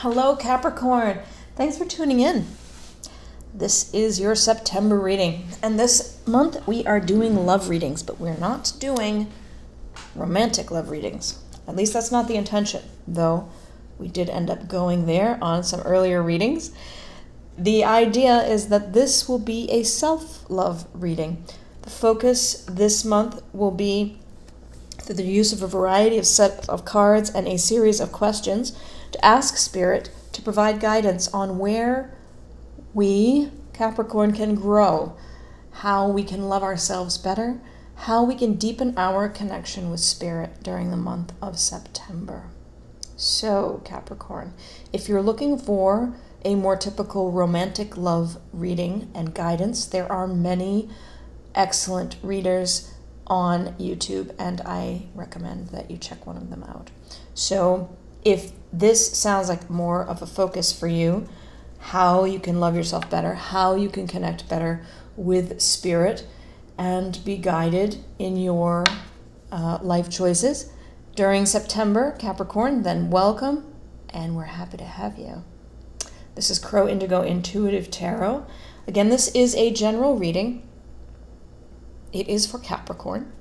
Hello, Capricorn. Thanks for tuning in. This is your September reading. And this month we are doing love readings, but we're not doing romantic love readings. At least that's not the intention, though we did end up going there on some earlier readings. The idea is that this will be a self-love reading. The focus this month will be through the use of a variety of set of cards and a series of questions to ask Spirit to provide guidance on where we, Capricorn, can grow, how we can love ourselves better, how we can deepen our connection with Spirit during the month of September. So, Capricorn, if you're looking for a more typical romantic love reading and guidance, there are many excellent readers on YouTube, and I recommend that you check one of them out. So if this sounds like more of a focus for you, how you can love yourself better, how you can connect better with Spirit and be guided in your life choices during September, Capricorn, then welcome, and we're happy to have you. This is Crow Indigo Intuitive Tarot. Again, this is a general reading. It is for Capricorn,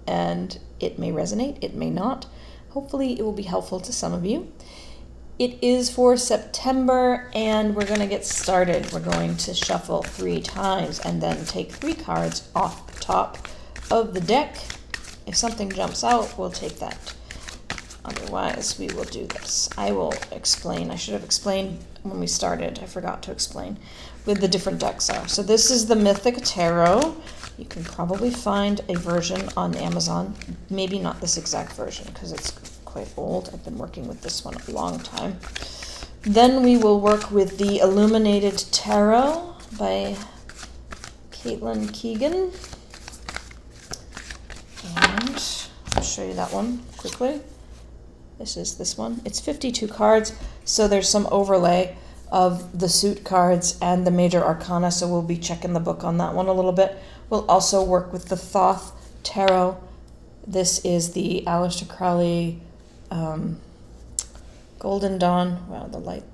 and it may resonate, it may not. Hopefully it will be helpful to some of you. It is for September, and we're going to get started. We're going to shuffle 3 times and then take 3 cards off the top of the deck. If something jumps out, we'll take that. Otherwise, we will do this. I will explain. I should have explained when we started. I forgot to explain what the different decks are. So this is the Mythic Tarot. You can probably find a version on Amazon. Maybe not this exact version because it's quite old. I've been working with this one a long time. Then we will work with the Illuminated Tarot by Caitlin Keegan. And I'll show you that one quickly. This is this one. It's 52 cards, so there's some overlay of the suit cards and the major arcana, so we'll be checking the book on that one a little bit. We'll also work with the Thoth Tarot. This is the Aleister Crowley Golden Dawn. Wow, the light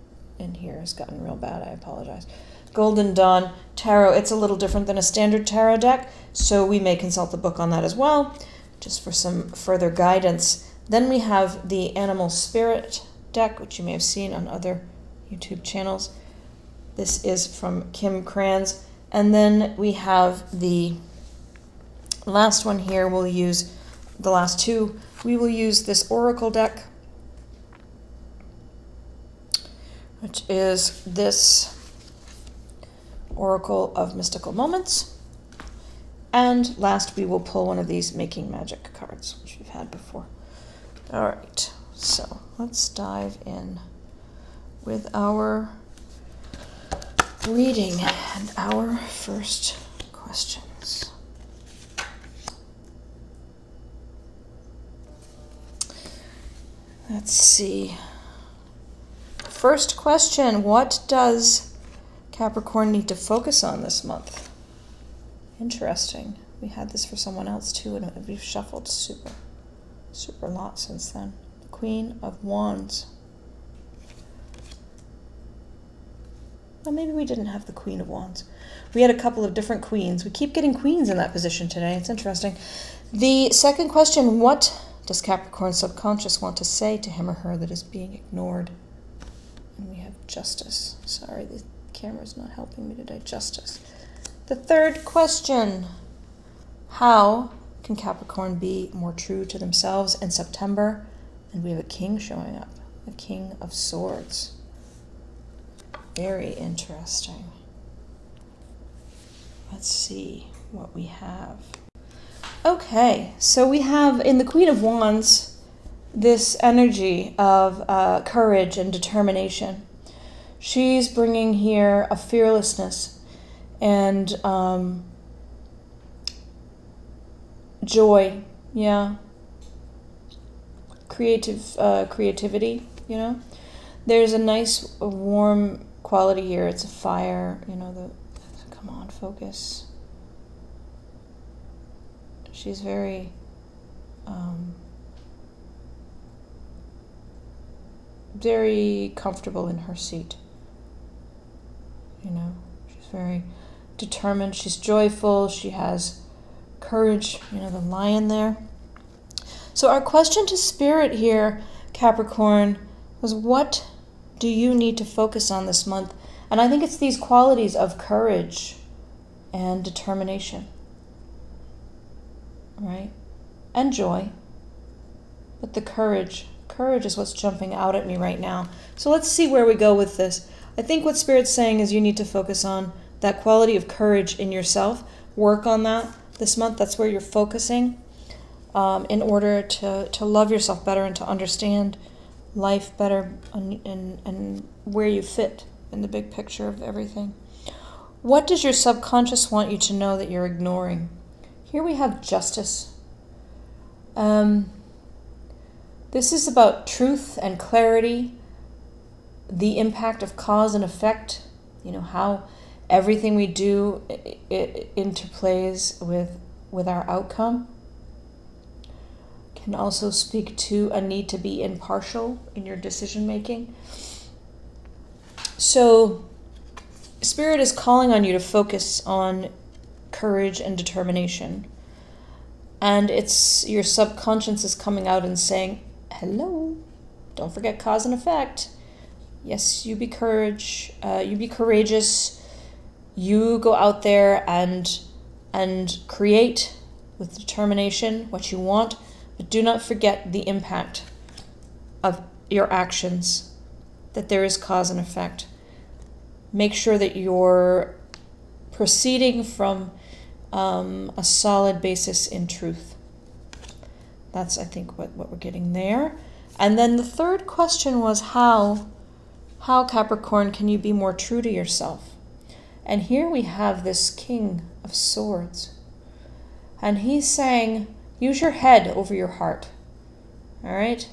in here has gotten real bad. I apologize. Golden Dawn Tarot. It's a little different than a standard tarot deck, so we may consult the book on that as well, just for some further guidance. Then we have the Animal Spirit deck, which you may have seen on other YouTube channels. This is from Kim Kranz. And then we have the last one here. We'll use the last 2. We will use this Oracle deck, which is this Oracle of Mystical Moments. And last, we will pull one of these Making Magic cards, which we've had before. All right, so let's dive in with our reading and our first questions. Let's see. First question, what does Capricorn need to focus on this month? Interesting. We had this for someone else too, and we've shuffled super lot since then. Queen of Wands. Well, maybe we didn't have the Queen of Wands. We had a couple of different queens. We keep getting queens in that position today. It's interesting. The second question, what does Capricorn's subconscious want to say to him or her that is being ignored? And we have Justice. Sorry, the camera's not helping me today. Justice. The third question, how can Capricorn be more true to themselves in September? And we have a king showing up, the King of Swords. Very interesting. Let's see what we have. Okay, so we have in the Queen of Wands this energy of courage and determination. She's bringing here a fearlessness and joy, yeah. Creativity, you know. There's a nice warm quality here. It's a fire, you know, come on, focus. She's very very comfortable in her seat. You know, she's very determined. She's joyful. She has courage. You know, the lion there. So our question to Spirit here, Capricorn, was what do you need to focus on this month? And I think it's these qualities of courage and determination, right? And joy. But the courage is what's jumping out at me right now. So let's see where we go with this. I think what Spirit's saying is you need to focus on that quality of courage in yourself. Work on that this month. That's where you're focusing in order to love yourself better and to understand life better and where you fit in the big picture of everything. What does your subconscious want you to know that you're ignoring? Here we have Justice. This is about truth and clarity, the impact of cause and effect, you know, how everything we do it interplays with our outcome. Can also speak to a need to be impartial in your decision making. So Spirit is calling on you to focus on courage and determination. And it's your subconscious is coming out and saying, hello, don't forget cause and effect. Yes, you be courageous. You go out there and create with determination what you want, but do not forget the impact of your actions, that there is cause and effect. Make sure that you're proceeding from a solid basis in truth. That's, I think, what we're getting there. And then the third question was how Capricorn, can you be more true to yourself? And here we have this King of Swords. And he's saying, use your head over your heart. All right?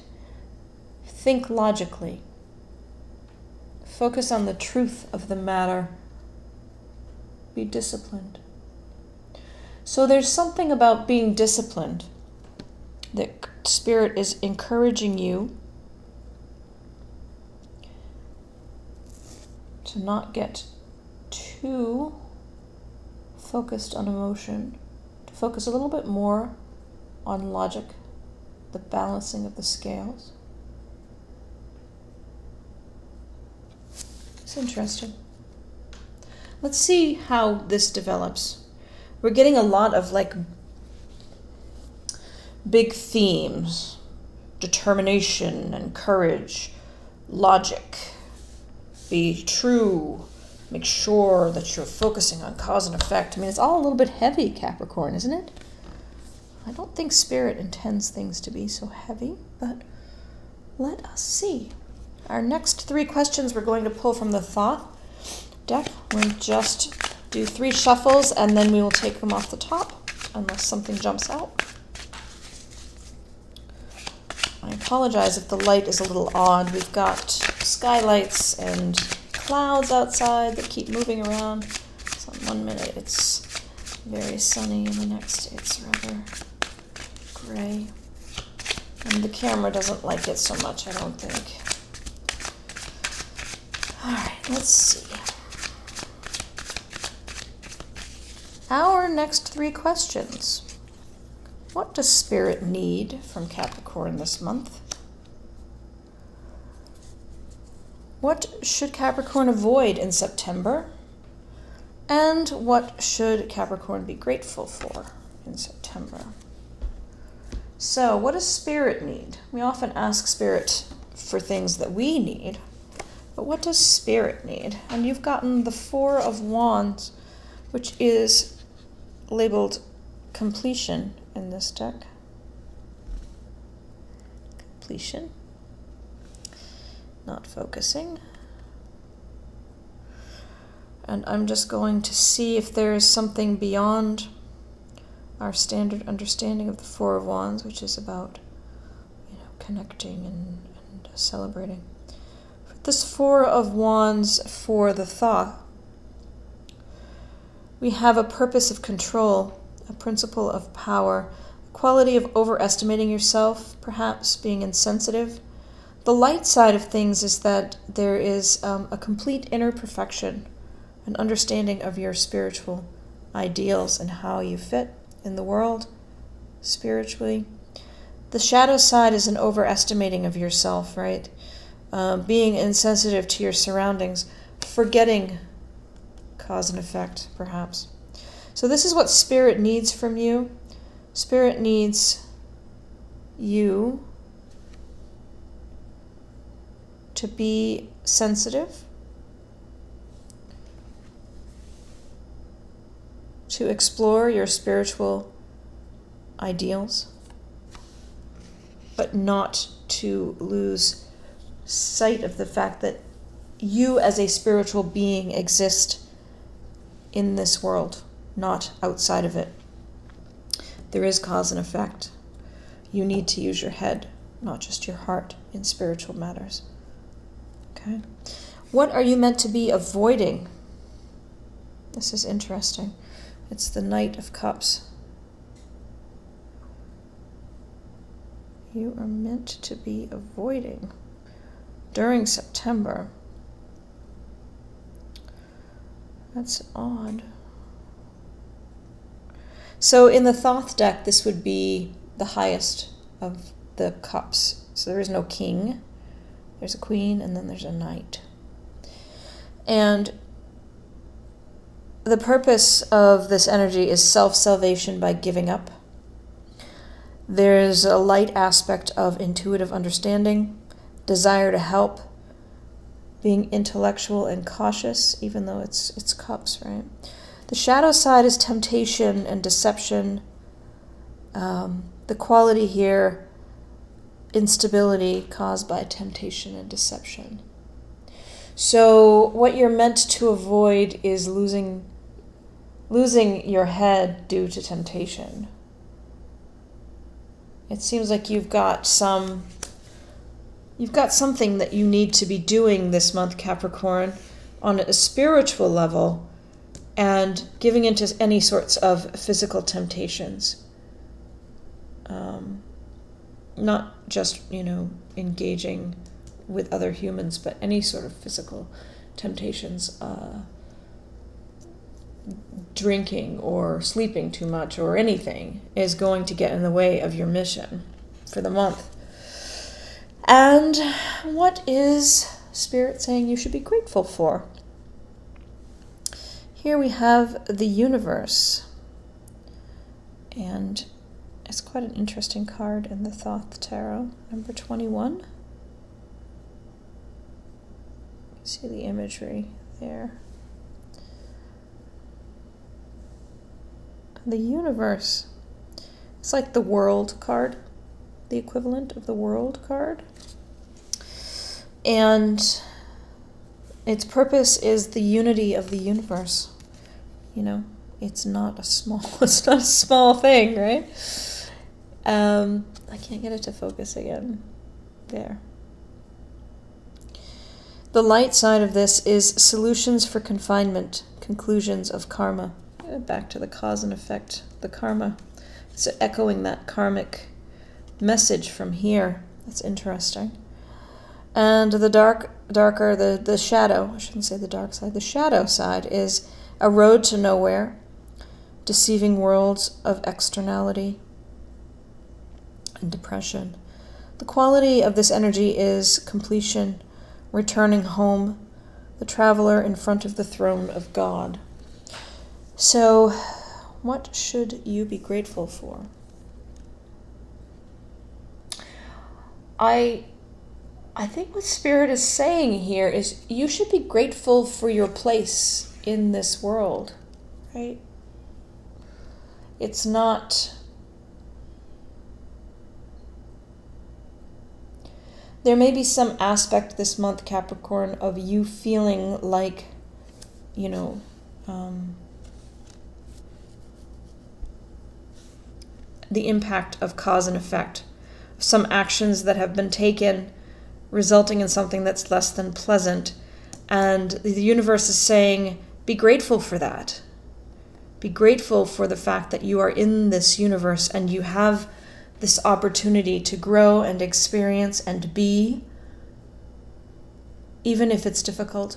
Think logically. Focus on the truth of the matter. Be disciplined. So there's something about being disciplined that Spirit is encouraging you to not get too focused on emotion, to focus a little bit more on logic, the balancing of the scales. It's interesting. Let's see how this develops. We're getting a lot of like big themes: determination and courage, logic, be true, make sure that you're focusing on cause and effect. I mean, it's all a little bit heavy, Capricorn, isn't it? I don't think Spirit intends things to be so heavy, but let us see. Our next 3 questions we're going to pull from the Thoth deck. We'll just do 3 shuffles and then we will take them off the top unless something jumps out. I apologize if the light is a little odd. We've got skylights and clouds outside that keep moving around. So in 1 minute it's very sunny and the next it's rather gray. And the camera doesn't like it so much, I don't think. Alright, let's see. Our next 3 questions. What does Spirit need from Capricorn this month? What should Capricorn avoid in September? And what should Capricorn be grateful for in September? So, what does Spirit need? We often ask Spirit for things that we need, but what does Spirit need? And you've gotten the 4 of Wands, which is labeled completion in this deck. Completion. Not focusing. And I'm just going to see if there is something beyond our standard understanding of the 4 of Wands, which is about, connecting and celebrating. This 4 of Wands for the Thoth, we have a purpose of control, a principle of power, a quality of overestimating yourself, perhaps being insensitive, The light side of things is that there is a complete inner perfection, an understanding of your spiritual ideals and how you fit in the world spiritually. The shadow side is an overestimating of yourself, right? Being insensitive to your surroundings, forgetting cause and effect, perhaps. So this is what Spirit needs from you. Spirit needs you to be sensitive, to explore your spiritual ideals, but not to lose sight of the fact that you as a spiritual being exist in this world, not outside of it. There is cause and effect. You need to use your head, not just your heart, in spiritual matters. Okay? What are you meant to be avoiding? This is interesting. It's the Knight of Cups. You are meant to be avoiding during September. That's odd. So in the Thoth deck, this would be the highest of the cups. So there is no king. There's a queen, and then there's a knight. And the purpose of this energy is self-salvation by giving up. There's a light aspect of intuitive understanding, desire to help, being intellectual and cautious, even though it's cups, right? The shadow side is temptation and deception. The quality here, instability caused by temptation and deception. So what you're meant to avoid is losing your head due to temptation. It seems like you've got something that you need to be doing this month, Capricorn, on a spiritual level, and giving into any sorts of physical temptations. Not just, engaging with other humans, but any sort of physical temptations. Drinking or sleeping too much or anything is going to get in the way of your mission for the month. And what is Spirit saying you should be grateful for? Here we have the universe. And it's quite an interesting card in the Thoth Tarot, number 21. You can see the imagery there. The universe. It's like the World card, the equivalent of the World card. And its purpose is the unity of the universe. It's not a small thing, right? I can't get it to focus again. There. The light side of this is solutions for confinement, conclusions of karma. Back to the cause and effect, the karma. It's echoing that karmic message from here. That's interesting. And the darker, the shadow, I shouldn't say the dark side, the shadow side is a road to nowhere, deceiving worlds of externality and depression. The quality of this energy is completion, returning home, the traveler in front of the throne of God. So, what should you be grateful for? I think what Spirit is saying here is you should be grateful for your place in this world, right? It's not... There may be some aspect this month, Capricorn, of you feeling like, the impact of cause and effect, some actions that have been taken resulting in something that's less than pleasant. And the universe is saying, be grateful for that. Be grateful for the fact that you are in this universe and you have this opportunity to grow and experience and be even if it's difficult.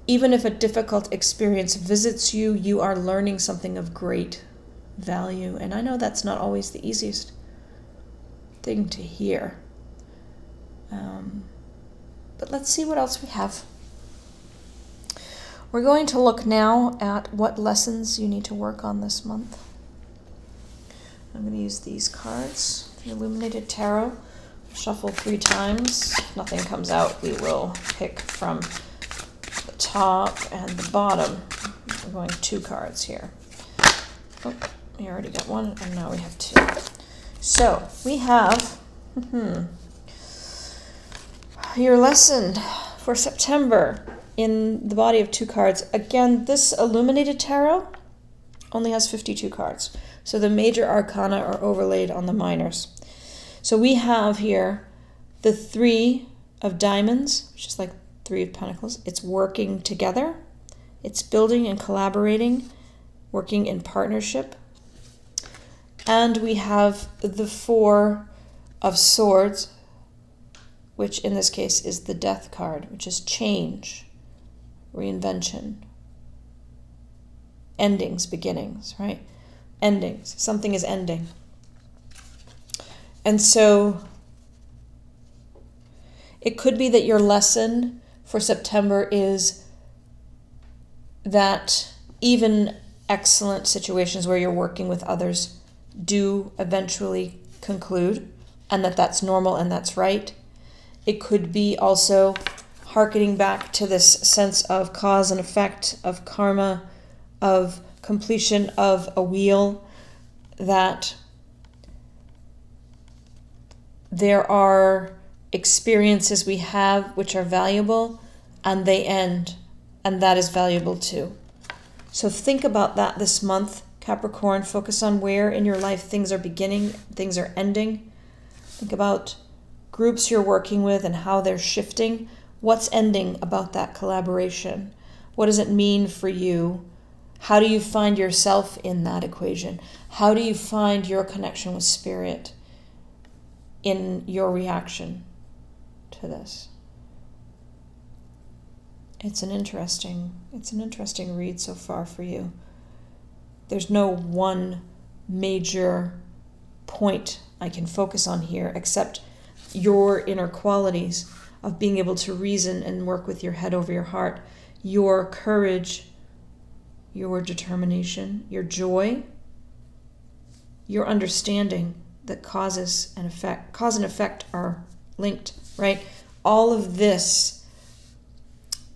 Even if a difficult experience visits you, you are learning something of great value. And I know that's not always the easiest thing to hear. But let's see what else we have. We're going to look now at what lessons you need to work on this month. I'm going to use these cards, the Illuminated Tarot. Shuffle 3 times. If nothing comes out, we will pick from the top and the bottom. We're going 2 cards here. Oh, we already got 1, and now we have 2. So we have your lesson for September in the body of 2 cards. Again, this Illuminated Tarot only has 52 cards. So the major arcana are overlaid on the minors. So we have here the 3 of diamonds, which is like 3 of pentacles. It's working together. It's building and collaborating, working in partnership. And we have the 4 of swords, which in this case is the death card, which is change, reinvention, endings, beginnings, right? Endings. Something is ending. And so it could be that your lesson for September is that even excellent situations where you're working with others do eventually conclude, and that that's normal and that's right. It could be also hearkening back to this sense of cause and effect, of karma, of completion of a wheel, that there are experiences we have which are valuable and they end, and that is valuable too. So think about that this month, Capricorn. Focus on where in your life things are beginning, things are ending. Think about groups you're working with and how they're shifting. What's ending about that collaboration? What does it mean for you? How do you find yourself in that equation? How do you find your connection with spirit in your reaction to this? It's an interesting read so far for you. There's no one major point I can focus on here except your inner qualities of being able to reason and work with your head over your heart, your courage, your determination, your joy, your understanding that cause and effect are linked, right? All of this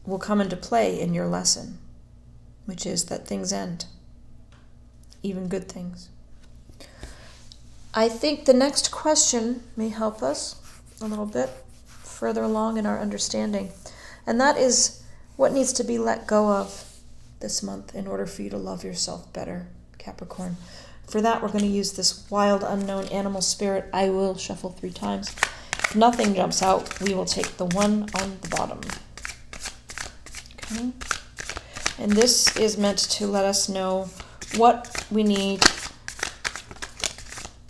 will come into play in your lesson, which is that things end, even good things. I think the next question may help us a little bit further along in our understanding, and that is what needs to be let go of this month in order for you to love yourself better, Capricorn. For that, we're going to use this wild unknown animal spirit. I will shuffle 3 times. If nothing jumps out, we will take the 1 on the bottom. Okay. And this is meant to let us know what we need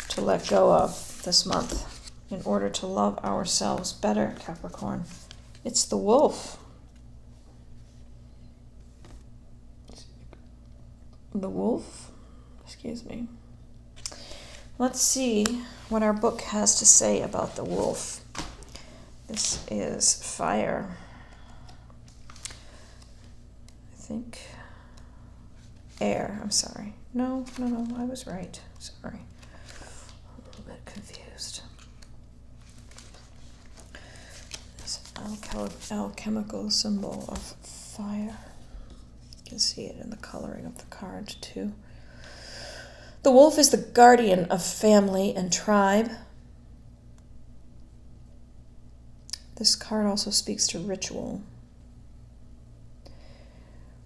to let go of this month in order to love ourselves better, Capricorn. It's the wolf. The wolf? Excuse me. Let's see what our book has to say about the wolf. This is fire. I think air. I'm sorry. No, I was right. Sorry. A little bit confused. This alchemical symbol of fire. You can see it in the coloring of the card too. The wolf is the guardian of family and tribe. This card also speaks to ritual.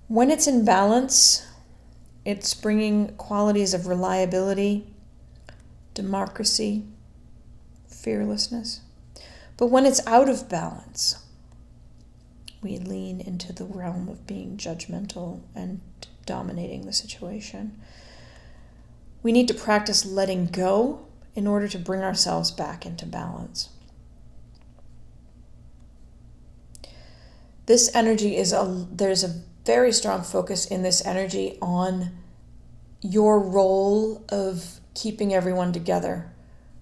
When it's in balance, it's bringing qualities of reliability, democracy, fearlessness. But when it's out of balance, we lean into the realm of being judgmental and dominating the situation. We need to practice letting go in order to bring ourselves back into balance. this energy there's a very strong focus in this energy on your role of keeping everyone together,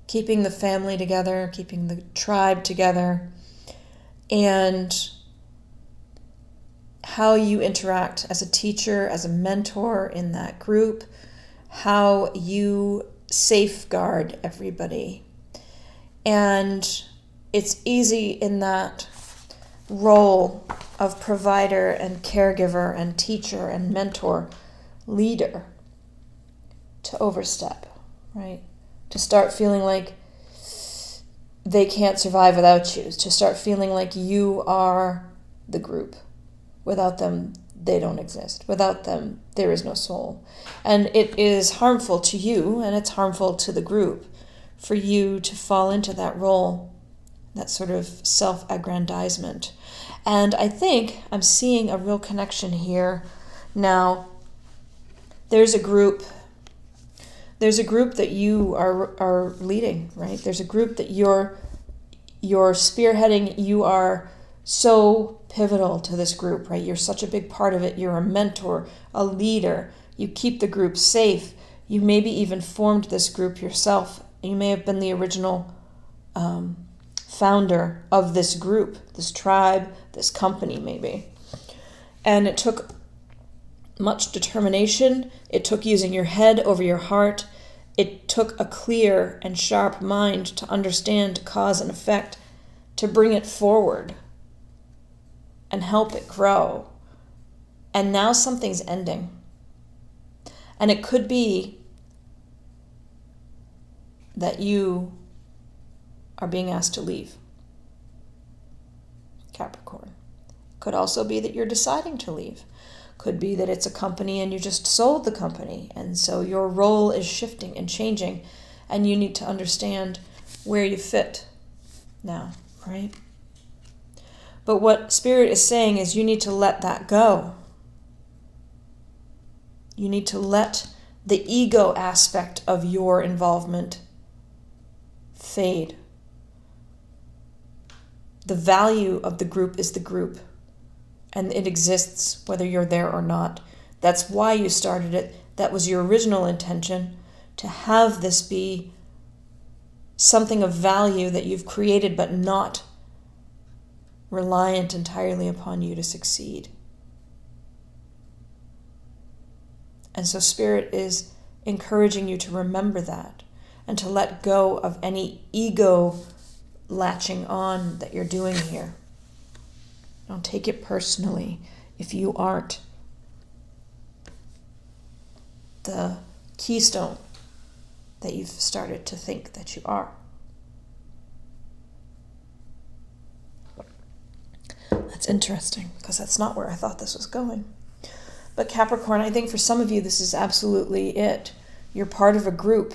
keeping the family together, keeping the tribe together, and how you interact as a teacher, as a mentor in that group, how you safeguard everybody. And it's easy in that role of provider and caregiver and teacher and mentor, leader, to overstep, right? To start feeling like they can't survive without you, to start feeling like you are the group. Without them, they don't exist. Without them, there is no soul. And it is harmful to you, and it's harmful to the group for you to fall into that role, that sort of self-aggrandizement. And I think I'm seeing a real connection here now. There's a group that you are leading, right? There's a group that you're spearheading. You are so pivotal to this group, right? You're such a big part of it. You're a mentor, a leader. You keep the group safe. You maybe even formed this group yourself. You may have been the original founder of this group, this tribe, this company maybe. And it took much determination. It took using your head over your heart. It took a clear and sharp mind to understand cause and effect, to bring it forward and help it grow. And now something's ending. And it could be that you are being asked to leave, Capricorn. Could also be that you're deciding to leave. Could be that it's a company and you just sold the company, and so your role is shifting and changing, and you need to understand where you fit now, right? But what Spirit is saying is you need to let that go. You need to let the ego aspect of your involvement fade. The value of the group is the group, and it exists whether you're there or not. That's why you started it. That was your original intention, to have this be something of value that you've created, but not reliant entirely upon you to succeed. And so Spirit is encouraging you to remember that and to let go of any ego latching on that you're doing here. Don't take it personally if you aren't the keystone that you've started to think that you are. That's interesting, because that's not where I thought this was going. But Capricorn, I think for some of you this is absolutely it. You're part of a group.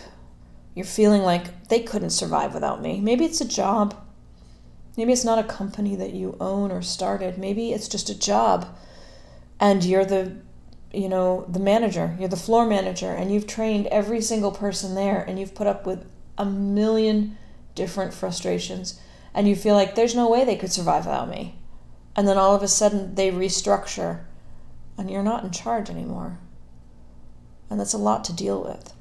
You're feeling like they couldn't survive without me. Maybe it's a job. Maybe it's not a company that you own or started. Maybe it's just a job, and you're the manager. You're the floor manager, and you've trained every single person there, and you've put up with a million different frustrations, and you feel like there's no way they could survive without me. And then all of a sudden they restructure, and you're not in charge anymore. And that's a lot to deal with.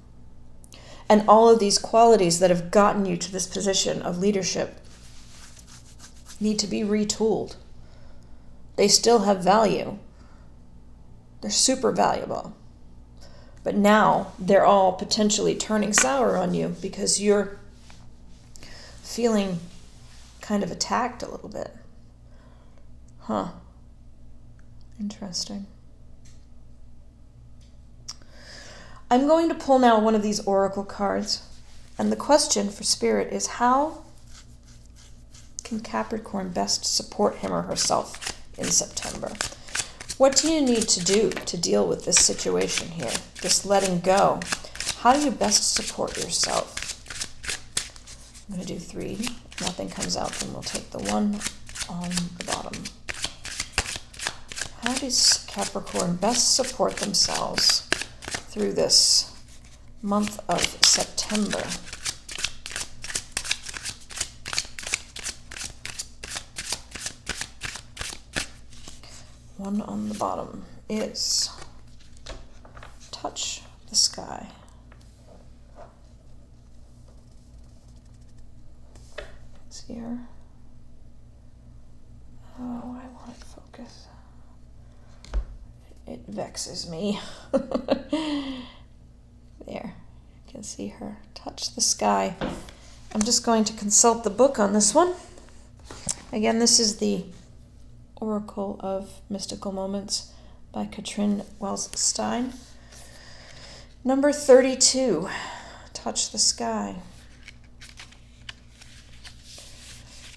And all of these qualities that have gotten you to this position of leadership need to be retooled. They still have value. They're super valuable. But now they're all potentially turning sour on you because you're feeling kind of attacked a little bit. Huh. Interesting. I'm going to pull now one of these oracle cards. And the question for Spirit is, how can Capricorn best support him or herself in September? What do you need to do to deal with this situation here, this letting go? How do you best support yourself? I'm going to do 3. If nothing comes out, then we'll take the one on the bottom. How does Capricorn best support themselves through this month of September? one on the bottom is touch the sky. It's here. Oh, I want it focused. It vexes me. There, you can see her touch the sky. I'm just going to consult the book on this one. Again, this is the Oracle of Mystical Moments by Katrin Wells-Stein. Number 32, touch the sky.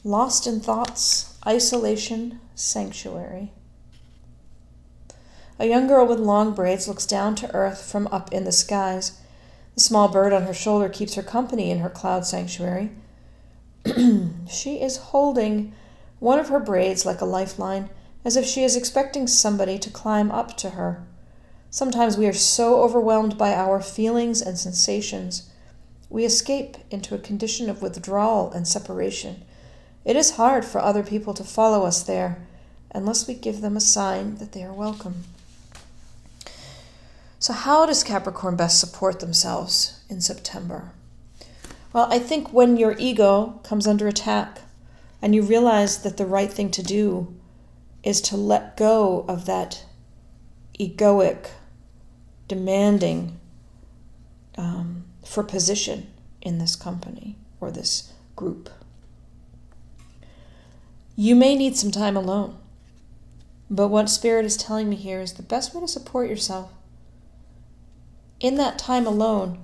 Lost in thoughts, isolation, sanctuary. A young girl with long braids looks down to earth from up in the skies. The small bird on her shoulder keeps her company in her cloud sanctuary. She is holding one of her braids like a lifeline, as if she is expecting somebody to climb up to her. Sometimes we are so overwhelmed by our feelings and sensations, we escape into a condition of withdrawal and separation. It is hard for other people to follow us there, unless we give them a sign that they are welcome. So how does Capricorn best support themselves in September? Well, I think when your ego comes under attack and you realize that the right thing to do is to let go of that egoic demanding for position in this company or this group. You may need some time alone, but what Spirit is telling me here is the best way to support yourself in that time alone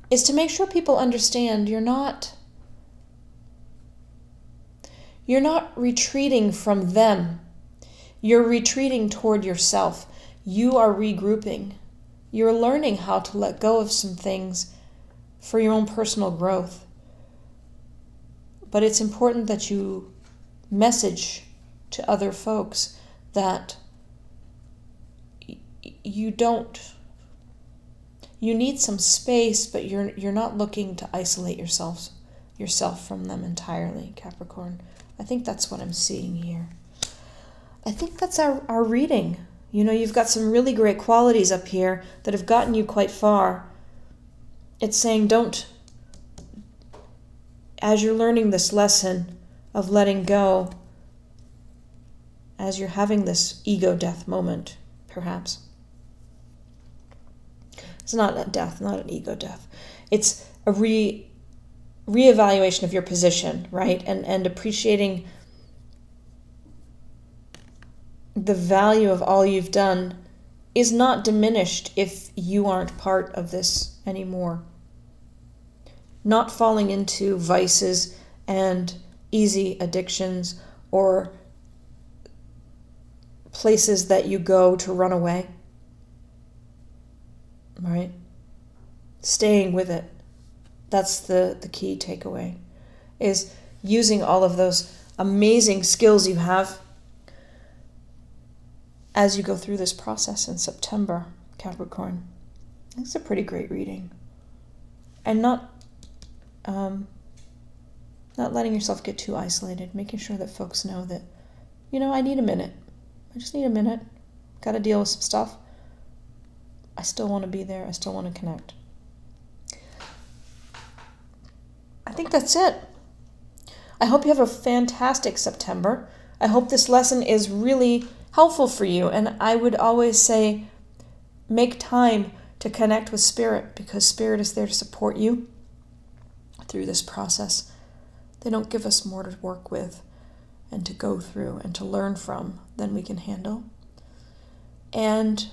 is to make sure people understand you're not retreating from them. You're retreating toward yourself. You are regrouping. You're learning how to let go of some things for your own personal growth. But it's important that you message to other folks that you need some space, but you're not looking to isolate yourself from them entirely, Capricorn. I think that's what I'm seeing here. I think that's our reading. You know, you've got some really great qualities up here that have gotten you quite far. It's saying as you're learning this lesson of letting go, as you're having this ego death moment, perhaps. It's not a death, not an ego death. It's a reevaluation of your position, right? And appreciating the value of all you've done is not diminished if you aren't part of this anymore. Not falling into vices and easy addictions or places that you go to run away. Right? Staying with it. That's the key takeaway, is using all of those amazing skills you have as you go through this process in September, Capricorn. It's a pretty great reading. And not letting yourself get too isolated, making sure that folks know that, I need a minute. I just need a minute. Got to deal with some stuff. I still want to be there. I still want to connect. I think that's it. I hope you have a fantastic September. I hope this lesson is really helpful for you. And I would always say, make time to connect with Spirit, because Spirit is there to support you through this process. They don't give us more to work with and to go through and to learn from than we can handle. And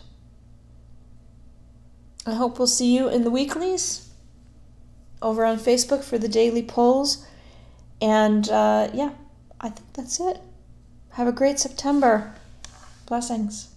I hope we'll see you in the weeklies over on Facebook for the daily polls. And I think that's it. Have a great September. Blessings.